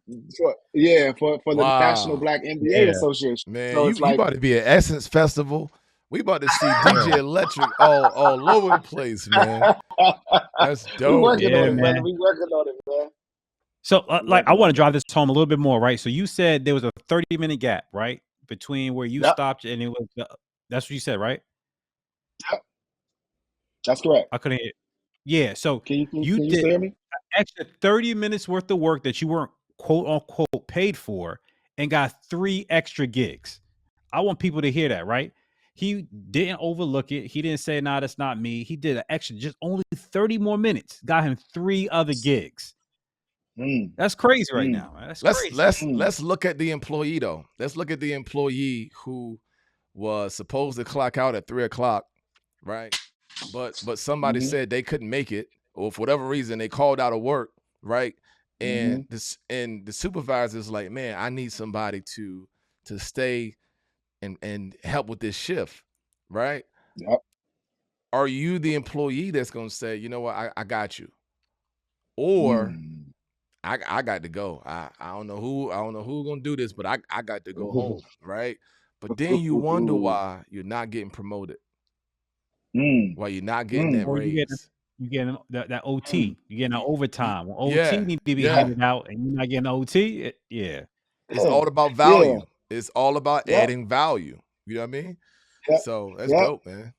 the National Black NBA Association. Man, so you about to be at Essence Festival. We about to see DJ Elektrk all over the place, man. That's dope. We working on it, brother. We working on it, man. So, I want to drive this home a little bit more, right? So you said there was a 30-minute gap, right, between where you stopped and it was. That's what you said, right? Yep. That's correct. I couldn't hear. Yeah. So can you did hear me? An extra 30 minutes worth of work that you weren't quote unquote paid for, and got 3 extra gigs. I want people to hear that, right? He didn't overlook it. He didn't say, "Nah, that's not me." He did an extra, just only 30 more minutes. Got him 3 other gigs. That's crazy right now, man. That's crazy. Let's look at the employee though. Let's look at the employee who was supposed to clock out at 3 o'clock, right? But somebody said they couldn't make it, or for whatever reason they called out of work, right? And the supervisor's like, man, I need somebody to stay and help with this shift, right? Yep. Are you the employee that's gonna say, you know what, I got you, or I got to go. I don't know who's gonna do this, but I got to go home, right? But then you wonder why you're not getting promoted, why you're not getting that raise. You getting that OT, you getting an overtime. When OT need to be handed out, and you're not getting OT. It's all about value. Yeah. It's all about adding value. You know what I mean? Yep. So that's dope, man.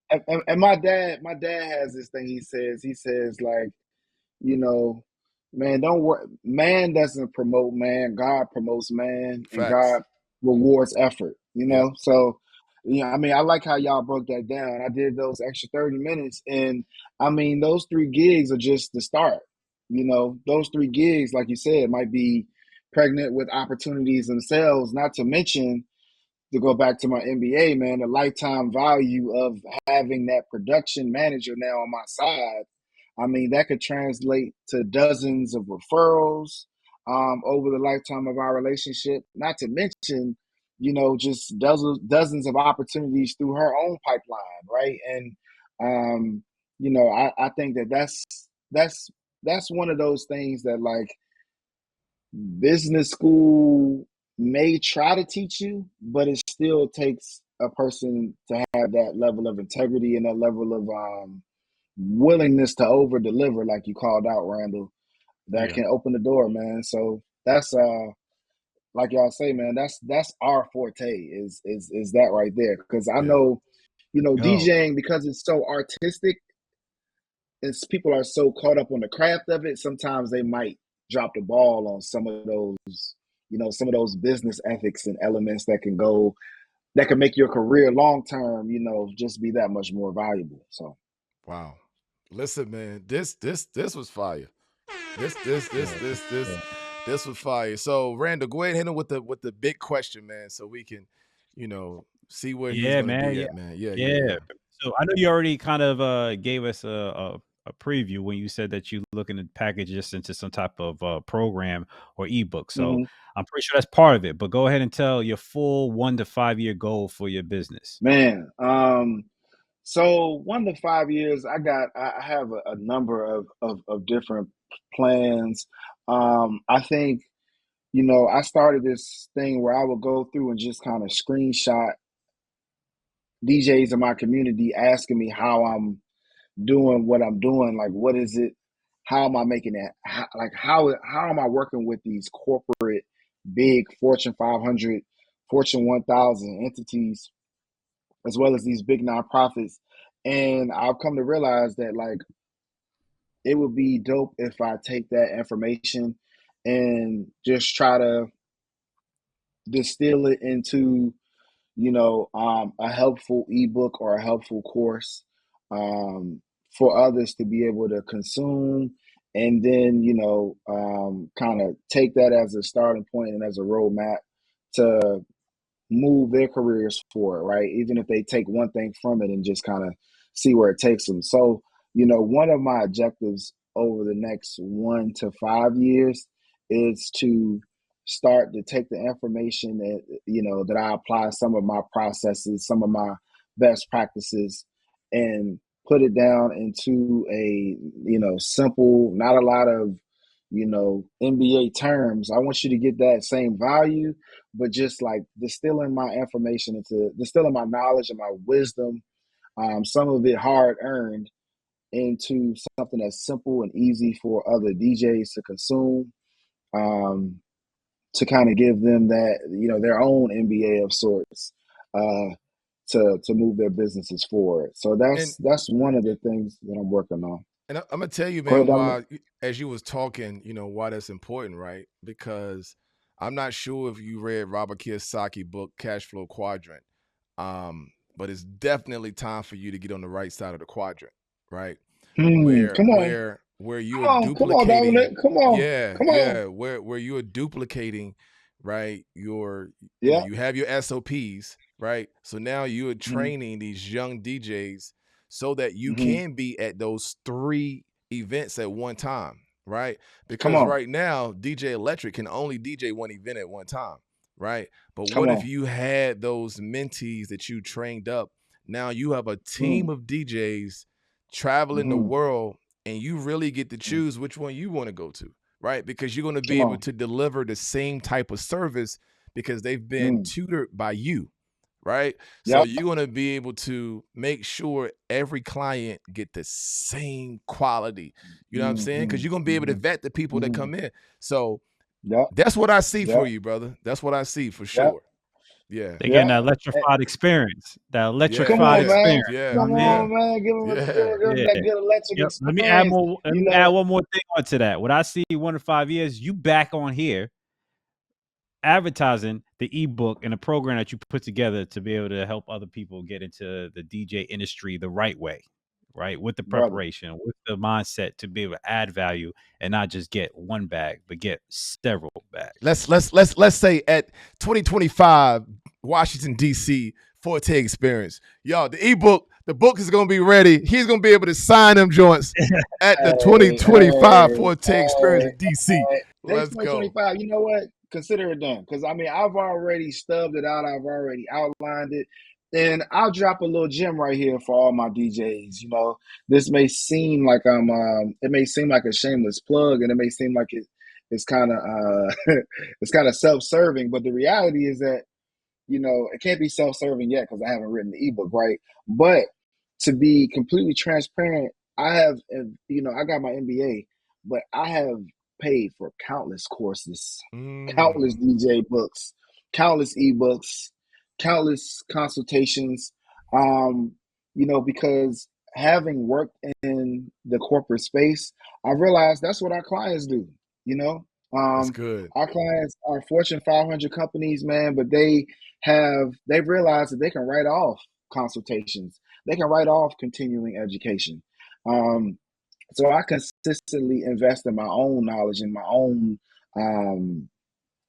And my dad has this thing. He says like, you know, man, don't worry. Man doesn't promote man. God promotes man. Facts. And God rewards effort, you know? Yep. So, I mean, I like how y'all broke that down. I did those extra 30 minutes. And I mean, those 3 gigs are just the start. You know, those 3 gigs, like you said, might be pregnant with opportunities themselves, not to mention, to go back to my MBA, man, the lifetime value of having that production manager now on my side. I mean, that could translate to dozens of referrals over the lifetime of our relationship, not to mention, you know, just dozens of opportunities through her own pipeline, right? And, you know, I think that's one of those things that, like, business school may try to teach you, but it still takes a person to have that level of integrity and that level of willingness to over deliver, like you called out, Randall, that can open the door, man. So that's like y'all say, man, that's our forte is that right there. Because I know, you know, DJing, because it's so artistic, it's people are so caught up on the craft of it, sometimes they might drop the ball on some of those, you know, some of those business ethics and elements that can make your career long term, you know, just be that much more valuable. So, wow, listen, man, this was fire. This was fire. So, Randall, go ahead and hit him with the big question, man, so we can, you know, see where he's gonna be at, man. Yeah. So I know you already kind of gave us a preview when you said that you're looking to package this into some type of program or ebook. So I'm pretty sure that's part of it. But go ahead and tell your full 1 to 5 year goal for your business. Man, so 1 to 5 years, I have a number of different plans. I think, you know, I started this thing where I would go through and just kind of screenshot DJs in my community asking me how I'm doing what I'm doing. Like, what is it? How am I making it? How am I working with these corporate, big Fortune 500, Fortune 1000 entities, as well as these big nonprofits? And I've come to realize that, like, it would be dope if I take that information and just try to distill it into, you know, a helpful ebook or a helpful course for others to be able to consume, and then, you know, kind of take that as a starting point and as a roadmap to move their careers forward, right? Even if they take one thing from it and just kind of see where it takes them. So, you know, one of my objectives over the next 1 to 5 years is to start to take the information that, you know, that I apply, some of my processes, some of my best practices, and put it down into a, you know, simple, not a lot of, you know, MBA terms. I want you to get that same value, but just like distilling my information distilling my knowledge and my wisdom, some of it hard earned, into something that's simple and easy for other DJs to consume, to kind of give them that, you know, their own MBA of sorts, to move their businesses forward. So that's one of the things that I'm working on. And I'm gonna tell you, man, why, as you was talking, you know, why that's important, right? Because I'm not sure if you read Robert Kiyosaki's book, Cash Flow Quadrant, but it's definitely time for you to get on the right side of the quadrant, right? Come on. where you are Come on, duplicating. Dominic. Come on. Where you are duplicating, right? You have your SOPs, right? So now you are training these young DJs so that you can be at those 3 events at one time, right? Because right now, DJ Elektrk can only DJ 1 event at one time, right? But what if you had those mentees that you trained up? Now you have a team of DJs traveling the world, and you really get to choose which one you want to go to, right? Because you're going to be able to deliver the same type of service because they've been tutored by you, right? So you're going to be able to make sure every client get the same quality. You know what I'm saying? Because you're going to be able to vet the people that come in. So that's what I see for you, brother. That's what I see for sure. Yeah. They're getting that electrified experience. That electrified experience. Come on, man. Give them that good electric experience. Let me add one more thing onto that. What I see 1 to 5 years, you back on here advertising the ebook and the program that you put together to be able to help other people get into the DJ industry the right way, right? With the preparation, with the mindset to be able to add value and not just get one bag, but get several bags. Let's say at 2025 Washington D.C. Forte experience, y'all. The book is gonna be ready. He's gonna be able to sign them joints at the 2025 Forte experience in D.C. Let's go. 2025. You know what? Consider it done, because I mean I've already stubbed it out. I've already outlined it. And I'll drop a little gem right here for all my DJs. You know, this may seem like it may seem like a shameless plug, and it may seem like it's kind of it's kind of self-serving. But the reality is that, you know, it can't be self-serving yet because I haven't written the ebook, right? But to be completely transparent, I have, you know, I got my MBA, but I have paid for countless courses, countless DJ books, countless ebooks, countless consultations, you know, because having worked in the corporate space, I realized that's what our clients do, you know. That's good. Our clients are Fortune 500 companies, man, but they've realized that they can write off consultations. They can write off continuing education. So I consistently invest in my own knowledge and my own,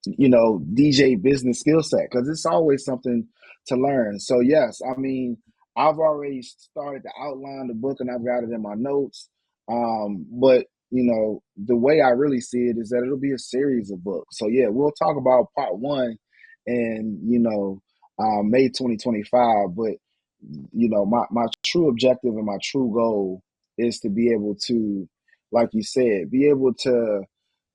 you know, DJ business skill set, because it's always something to learn. So yes, I mean, I've already started to outline the book and I've got it in my notes. But you know, the way I really see it is that it'll be a series of books. So yeah, we'll talk about part 1 in, you know, May 2025. But you know, my true objective and my true goal is to be able to, like you said, be able to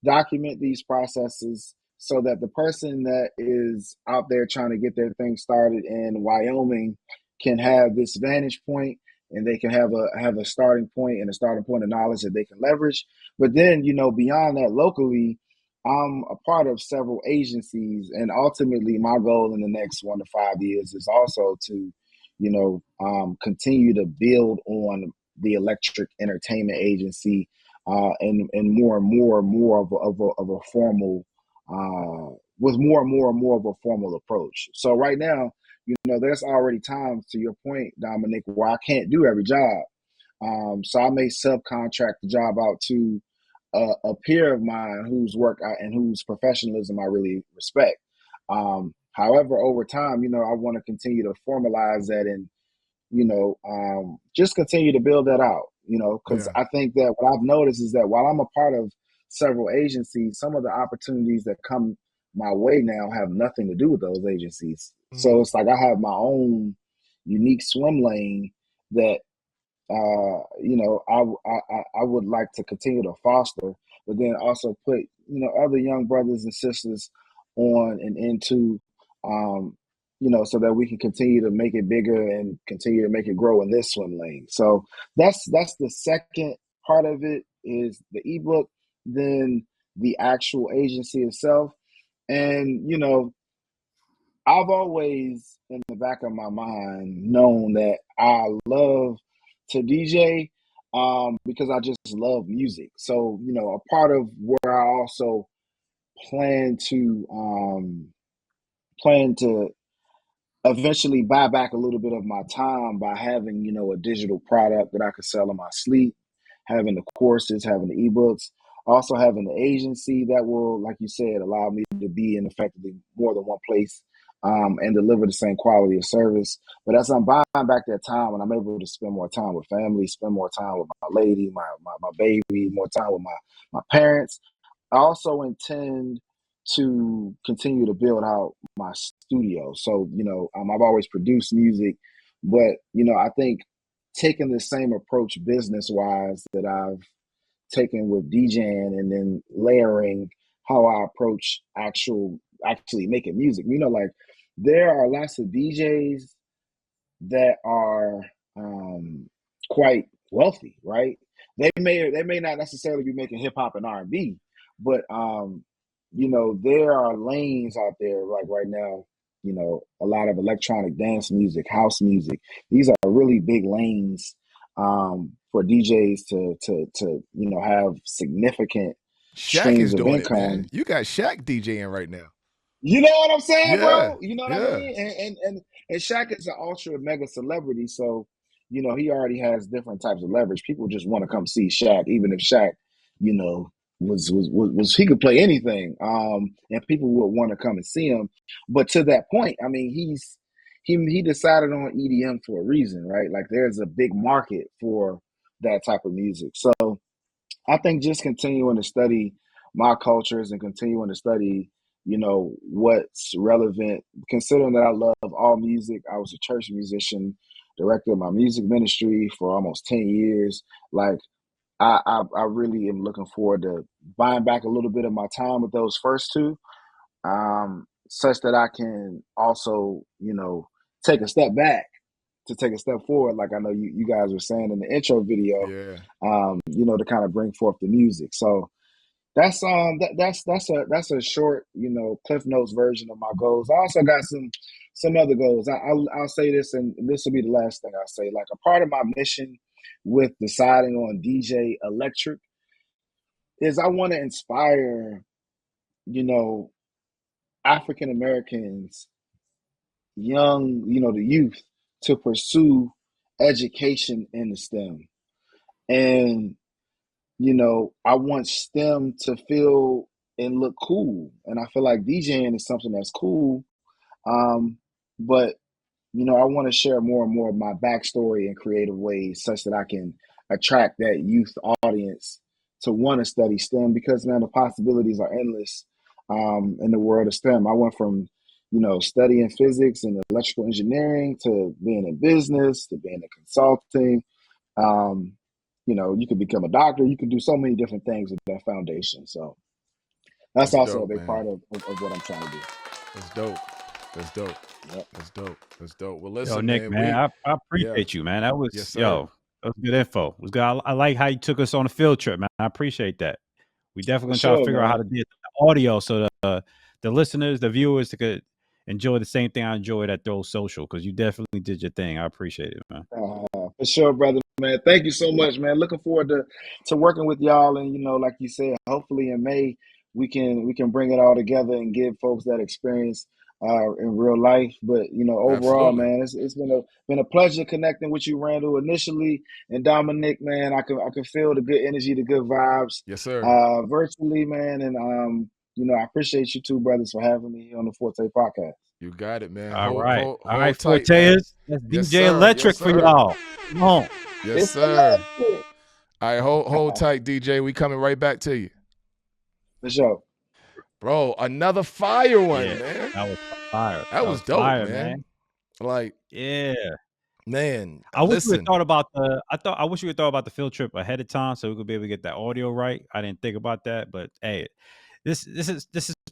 document these processes so that the person that is out there trying to get their thing started in Wyoming can have this vantage point, and they can have a starting point and a starting point of knowledge that they can leverage. But then, you know, beyond that, locally, I'm a part of several agencies, and ultimately my goal in the next 1 to 5 years is also to, you know, continue to build on the Elektrk Entertainment Agency, and more and more of a formal, with more and more of a formal approach. So right now, you know, there's already times, to your point, Dominic, where I can't do every job. So I may subcontract the job out to a peer of mine whose work and whose professionalism I really respect. However, over time, you know, I want to continue to formalize that and, you know, just continue to build that out, you know, because I think that what I've noticed is that while I'm a part of several agencies, some of the opportunities that come my way now have nothing to do with those agencies. So it's like I have my own unique swim lane that, you know, I would like to continue to foster, but then also put, you know, other young brothers and sisters on and into, you know, so that we can continue to make it bigger and continue to make it grow in this swim lane. So that's the second part of it, is the ebook, then the actual agency itself. And, you know, I've always in the back of my mind known that I love to DJ, because I just love music. So, you know, a part of where I also plan to eventually buy back a little bit of my time by having, you know, a digital product that I could sell in my sleep, having the courses, having the ebooks, also having the agency that will, like you said, allow me to be in effectively more than one place and deliver the same quality of service. But as I'm buying back that time and I'm able to spend more time with family, spend more time with my lady, my baby, more time with my parents, I also intend to continue to build out my studio. So, I've always produced music, but, I think taking the same approach business wise that I've taken with DJing and then layering how I approach actually making music. Like there are lots of DJs that are quite wealthy, right? They may not necessarily be making hip hop and R&B, but there are lanes out there like right now. A lot of electronic dance music, house music. These are really big lanes for DJs to have significant Shaq streams is of doing it, income. man. You got Shaq DJing right now. You know what I'm saying, Yeah, bro? You know what I yeah. mean? And Shaq is an ultra mega celebrity, so he already has different types of leverage. People just want to come see Shaq, even if Shaq, was he could play anything, and people would want to come and see him. But to that point, I mean, he decided on EDM for a reason, right? Like there's a big market for that type of music. So I think just continuing to study my cultures and continuing to study, what's relevant, considering that I love all music. I was a church musician, director of my music ministry for almost 10 years. Like I really am looking forward to buying back a little bit of my time with those first two, such that I can also, take a step back to take a step forward, like I know you guys were saying in the intro video, Yeah. to kind of bring forth the music. So that's that's a short, Cliff Notes version of my goals. I also got some other goals. I'll say this, and this will be the last thing I say. Like a part of my mission with deciding on DJ Elektrk is I want to inspire, African Americans, young, the youth, to pursue education in the STEM. And, I want STEM to feel and look cool. And I feel like DJing is something that's cool. But, I want to share more and more of my backstory in creative ways such that I can attract that youth audience to want to study STEM because, man, the possibilities are endless in the world of STEM. I went from, studying physics and electrical engineering to being in business, to being in consulting. You could become a doctor. You can do so many different things with that foundation. So that's also dope, a big man. part of what I'm trying to do. That's dope. That's dope. Yep. That's dope. That's dope. Well, listen, yo, Nick, man, I appreciate you, man. That was yes, sir. That was good info. It was good. I like how you took us on a field trip, man. I appreciate that. We definitely gonna try to figure out how to do the audio so the listeners, the viewers, could enjoy the same thing I enjoyed at Throw Social, because you definitely did your thing. I appreciate it, man. For sure, brother, man. Thank you so much, man. Looking forward to working with y'all, and like you said, hopefully in May we can bring it all together and give folks that experience in real life. But overall, Absolutely. man, it's been a pleasure connecting with you, Randall, initially, and Dominic, man. I can feel the good energy, the good vibes. Yes, sir. Virtually, man, and I appreciate you two brothers for having me on the Forte podcast. You got it, man. All right, hold tight, Forteers. man. That's DJ Elektrk for y'all. Come on. Yes, sir. All right, hold tight, DJ. We coming right back to you. For sure. Bro, another fire one, man. That was fire. That was dope, fire, man. Like, yeah. Man, I wish we had thought about I wish we had thought about the field trip ahead of time so we could be able to get that audio right. I didn't think about that, but hey, this is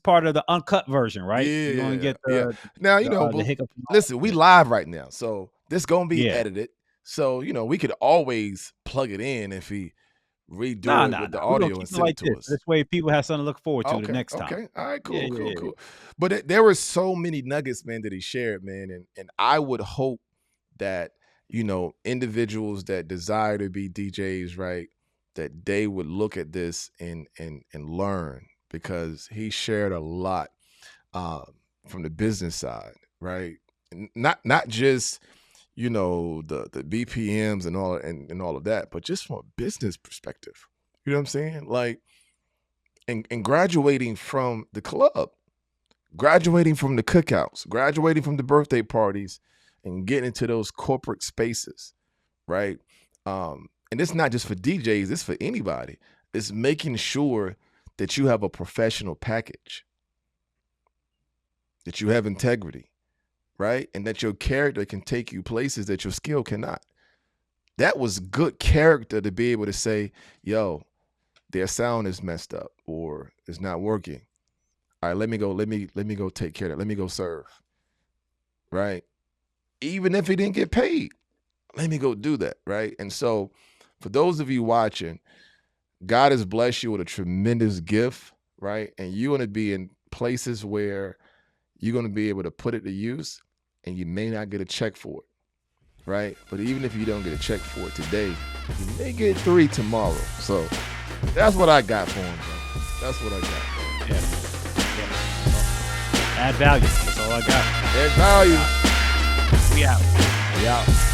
part of the uncut version, right? Yeah, you're gonna get now the hiccup. Listen, we live right now, so this gonna be edited. So we could always plug it in if we redo it with the audio and send it to us. This way, people have something to look forward to the next time. Okay, all right, cool. But there were so many nuggets, man, that he shared, man, and I would hope that individuals that desire to be DJs, right, that they would look at this and learn, because he shared a lot from the business side, right? Not just you know, the BPMs and all of that, but just from a business perspective. You know what I'm saying? Like, and graduating from the club, graduating from the cookouts, graduating from the birthday parties, and getting into those corporate spaces, right? And it's not just for DJs, it's for anybody. It's making sure that you have a professional package, that you have integrity, right? And that your character can take you places that your skill cannot. That was good character to be able to say, yo, their sound is messed up or it's not working. All right, let me go take care of that. Let me go serve. Right? Even if he didn't get paid, let me go do that. Right? And so for those of you watching, God has blessed you with a tremendous gift, right? And you're going to be in places where you're going to be able to put it to use, and you may not get a check for it, right? But even if you don't get a check for it today, you may get 3 tomorrow. So that's what I got for him, bro. That's what I got. Add value. That's all I got. Add value. We out. We out.